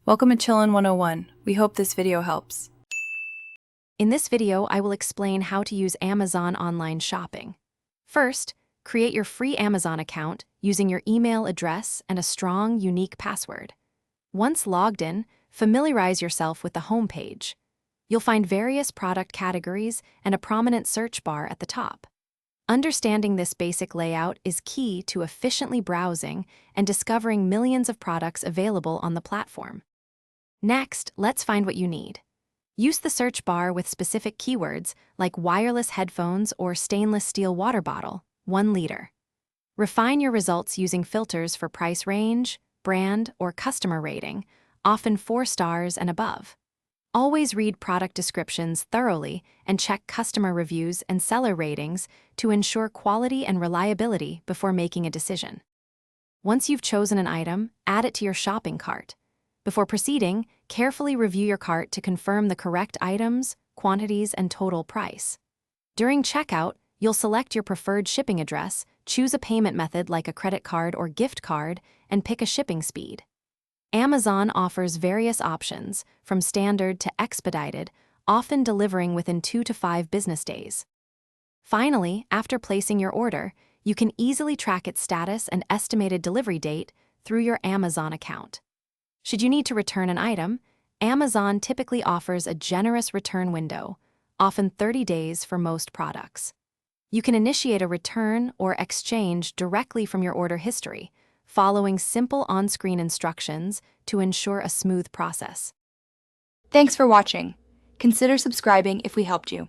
Welcome to Chillin' 101. We hope this video helps. In this video, I will explain how to use Amazon online shopping. First, create your free Amazon account using your email address and a strong, unique password. Once logged in, familiarize yourself with the home page. You'll find various product categories and a prominent search bar at the top. Understanding this basic layout is key to efficiently browsing and discovering millions of products available on the platform. Next, let's find what you need. Use the search bar with specific keywords like wireless headphones or stainless steel water bottle, 1 liter. Refine your results using filters for price range, brand, or customer rating, often 4 stars and above. Always read product descriptions thoroughly and check customer reviews and seller ratings to ensure quality and reliability before making a decision. Once you've chosen an item, add it to your shopping cart. Before proceeding, carefully review your cart to confirm the correct items, quantities, and total price. During checkout, you'll select your preferred shipping address, choose a payment method like a credit card or gift card, and pick a shipping speed. Amazon offers various options, from standard to expedited, often delivering within 2 to 5 business days. Finally, after placing your order, you can easily track its status and estimated delivery date through your Amazon account. Should you need to return an item, Amazon typically offers a generous return window, often 30 days for most products. You can initiate a return or exchange directly from your order history, following simple on-screen instructions to ensure a smooth process. Thanks for watching. Consider subscribing if we helped you.